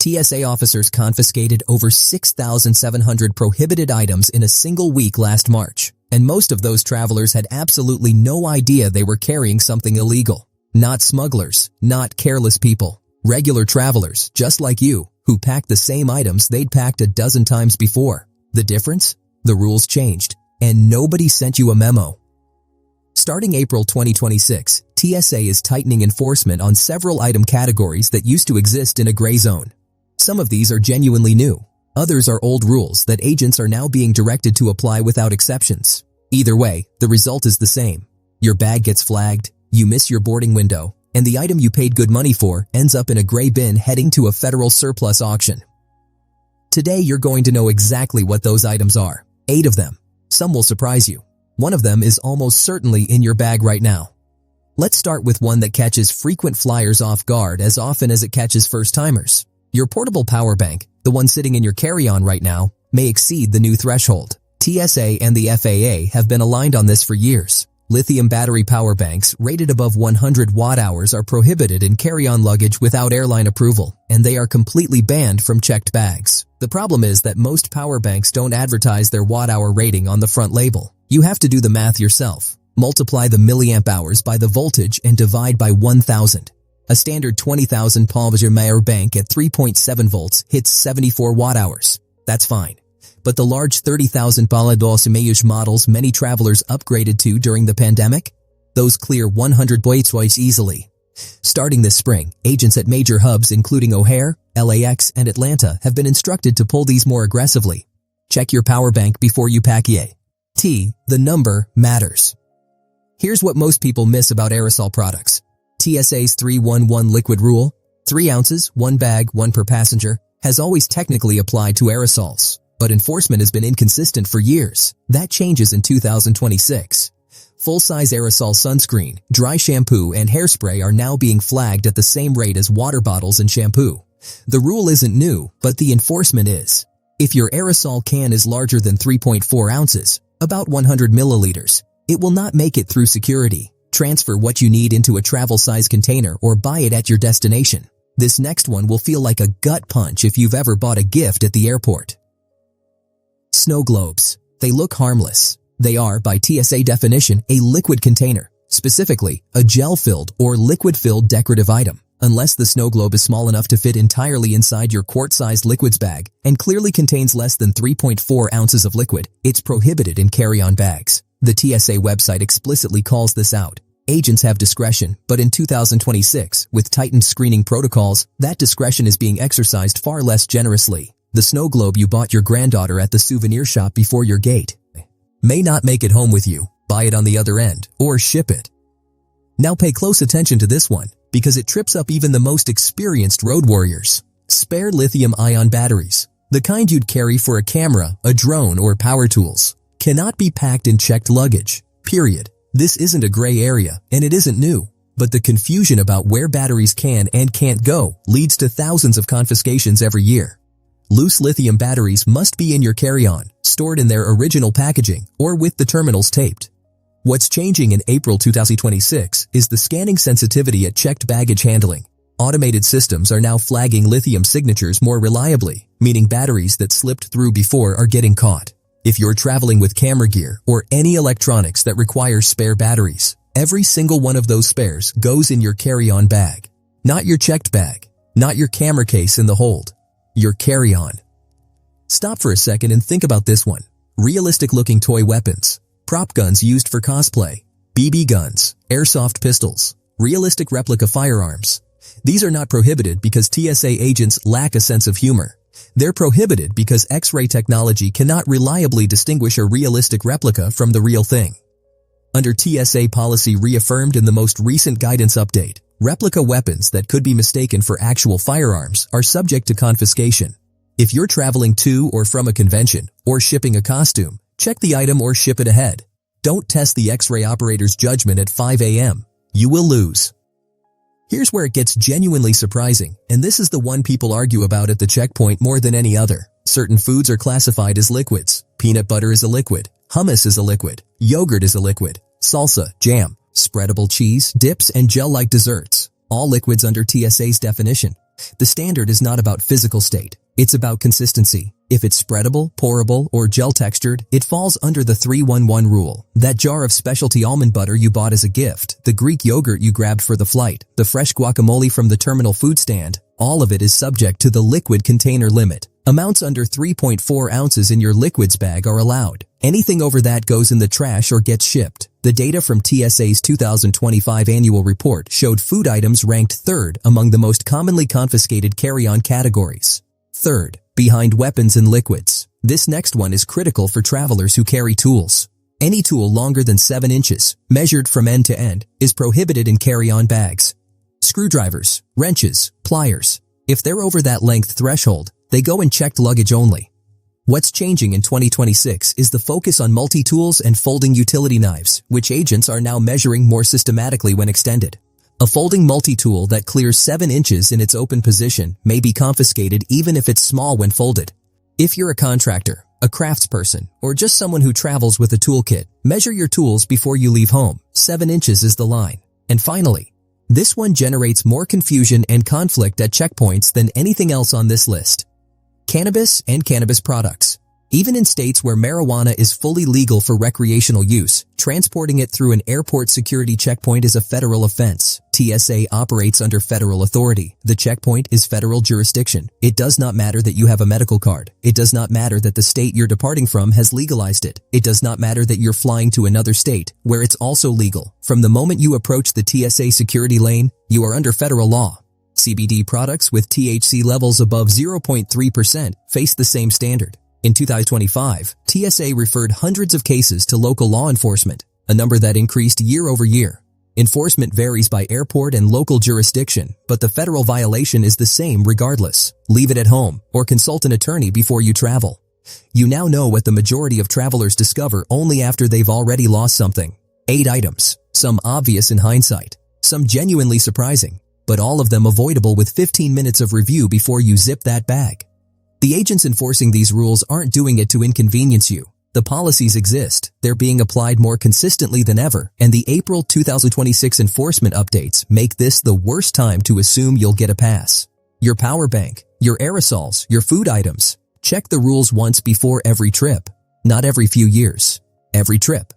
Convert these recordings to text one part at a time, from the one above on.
TSA officers confiscated over 6,700 prohibited items in a single week last March, and most of those travelers had absolutely no idea they were carrying something illegal. Not smugglers, not careless people, regular travelers, just like you, who packed the same items they'd packed a dozen times before. The difference? The rules changed, and nobody sent you a memo. Starting April 2026, TSA is tightening enforcement on several item categories that used to exist in a gray zone. Some of these are genuinely new. Others are old rules that agents are now being directed to apply without exceptions. Either way, the result is the same. Your bag gets flagged, you miss your boarding window, and the item you paid good money for ends up in a gray bin heading to a federal surplus auction. Today you're going to know exactly what those items are. 8 of them. Some will surprise you. One of them is almost certainly in your bag right now. Let's start with one that catches frequent flyers off guard as often as it catches first-timers. Your portable power bank, the one sitting in your carry-on right now, may exceed the new threshold. TSA and the FAA have been aligned on this for years. Lithium battery power banks rated above 100 watt-hours are prohibited in carry-on luggage without airline approval, and they are completely banned from checked bags. The problem is that most power banks don't advertise their watt-hour rating on the front label. You have to do the math yourself. Multiply the milliamp hours by the voltage and divide by 1,000. A standard 20,000 power bank at 3.7 volts hits 74 watt-hours. That's fine. But the large 30,000 $2 models many travelers upgraded to during the pandemic? Those clear 100 watts easily. Starting this spring, agents at major hubs including O'Hare, LAX, and Atlanta have been instructed to pull these more aggressively. Check your power bank before you pack it. The number matters. Here's what most people miss about aerosol products. TSA's 3-1-1 liquid rule, 3 ounces, 1 bag, 1 per passenger, has always technically applied to aerosols, but enforcement has been inconsistent for years. That changes in 2026. Full-size aerosol sunscreen, dry shampoo, and hairspray are now being flagged at the same rate as water bottles and shampoo. The rule isn't new, but the enforcement is. If your aerosol can is larger than 3.4 ounces, about 100 milliliters, it will not make it through security. Transfer what you need into a travel-size container or buy it at your destination. This next one will feel like a gut punch if you've ever bought a gift at the airport. Snow globes. They look harmless. They are, by TSA definition, a liquid container, specifically a gel-filled or liquid-filled decorative item. Unless the snow globe is small enough to fit entirely inside your quart-sized liquids bag and clearly contains less than 3.4 ounces of liquid, it's prohibited in carry-on bags. The TSA website explicitly calls this out. Agents have discretion, but in 2026, with tightened screening protocols, that discretion is being exercised far less generously. The snow globe you bought your granddaughter at the souvenir shop before your gate may not make it home with you. Buy it on the other end, or ship it. Now pay close attention to this one, because it trips up even the most experienced road warriors. Spare lithium-ion batteries, the kind you'd carry for a camera, a drone, or power tools, cannot be packed in checked luggage, period. This isn't a gray area, and it isn't new, but the confusion about where batteries can and can't go leads to thousands of confiscations every year. Loose lithium batteries must be in your carry-on, stored in their original packaging, or with the terminals taped. What's changing in April 2026 is the scanning sensitivity at checked baggage handling. Automated systems are now flagging lithium signatures more reliably, meaning batteries that slipped through before are getting caught. If you're traveling with camera gear or any electronics that require spare batteries, every single one of those spares goes in your carry-on bag. Not your checked bag, not your camera case in the hold, your carry-on. Stop for a second and think about this one. Realistic-looking toy weapons, prop guns used for cosplay, BB guns, airsoft pistols, realistic replica firearms. These are not prohibited because TSA agents lack a sense of humor. They're prohibited because X-ray technology cannot reliably distinguish a realistic replica from the real thing. Under TSA policy reaffirmed in the most recent guidance update, replica weapons that could be mistaken for actual firearms are subject to confiscation. If you're traveling to or from a convention or shipping a costume, check the item or ship it ahead. Don't test the X-ray operator's judgment at 5 a.m. You will lose. Here's where it gets genuinely surprising, and this is the one people argue about at the checkpoint more than any other. Certain foods are classified as liquids. Peanut butter is a liquid. Hummus is a liquid. Yogurt is a liquid. Salsa, jam, spreadable cheese, dips, and gel-like desserts. All liquids under TSA's definition. The standard is not about physical state. It's about consistency. If it's spreadable, pourable, or gel-textured, it falls under the 3-1-1 rule. That jar of specialty almond butter you bought as a gift, the Greek yogurt you grabbed for the flight, the fresh guacamole from the terminal food stand, all of it is subject to the liquid container limit. Amounts under 3.4 ounces in your liquids bag are allowed. Anything over that goes in the trash or gets shipped. The data from TSA's 2025 annual report showed food items ranked third among the most commonly confiscated carry-on categories. Third, behind weapons and liquids. This next one is critical for travelers who carry tools. Any tool longer than 7 inches, measured from end to end, is prohibited in carry-on bags. Screwdrivers, wrenches, pliers. If they're over that length threshold, they go in checked luggage only. What's changing in 2026 is the focus on multi-tools and folding utility knives, which agents are now measuring more systematically when extended. A folding multi-tool that clears 7 inches in its open position may be confiscated even if it's small when folded. If you're a contractor, a craftsperson, or just someone who travels with a toolkit, measure your tools before you leave home. 7 inches is the line. And finally, this one generates more confusion and conflict at checkpoints than anything else on this list. Cannabis and cannabis products. Even in states where marijuana is fully legal for recreational use, transporting it through an airport security checkpoint is a federal offense. TSA operates under federal authority. The checkpoint is federal jurisdiction. It does not matter that you have a medical card. It does not matter that the state you're departing from has legalized it. It does not matter that you're flying to another state, where it's also legal. From the moment you approach the TSA security lane, you are under federal law. CBD products with THC levels above 0.3% face the same standard. In 2025, TSA referred hundreds of cases to local law enforcement, a number that increased year over year. Enforcement varies by airport and local jurisdiction, but the federal violation is the same regardless. Leave it at home or consult an attorney before you travel. You now know what the majority of travelers discover only after they've already lost something. 8 items, some obvious in hindsight, some genuinely surprising, but all of them avoidable with 15 minutes of review before you zip that bag. The agents enforcing these rules aren't doing it to inconvenience you. The policies exist, they're being applied more consistently than ever, and the April 2026 enforcement updates make this the worst time to assume you'll get a pass. Your power bank, your aerosols, your food items. Check the rules once before every trip. Not every few years. Every trip.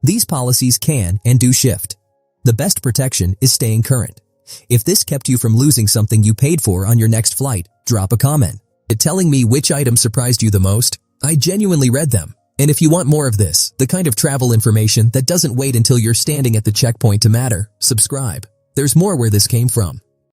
These policies can and do shift. The best protection is staying current. If this kept you from losing something you paid for on your next flight, drop a comment. Telling me which item surprised you the most. I genuinely read them. And if you want more of this, the kind of travel information that doesn't wait until you're standing at the checkpoint to matter, subscribe. There's more where this came from.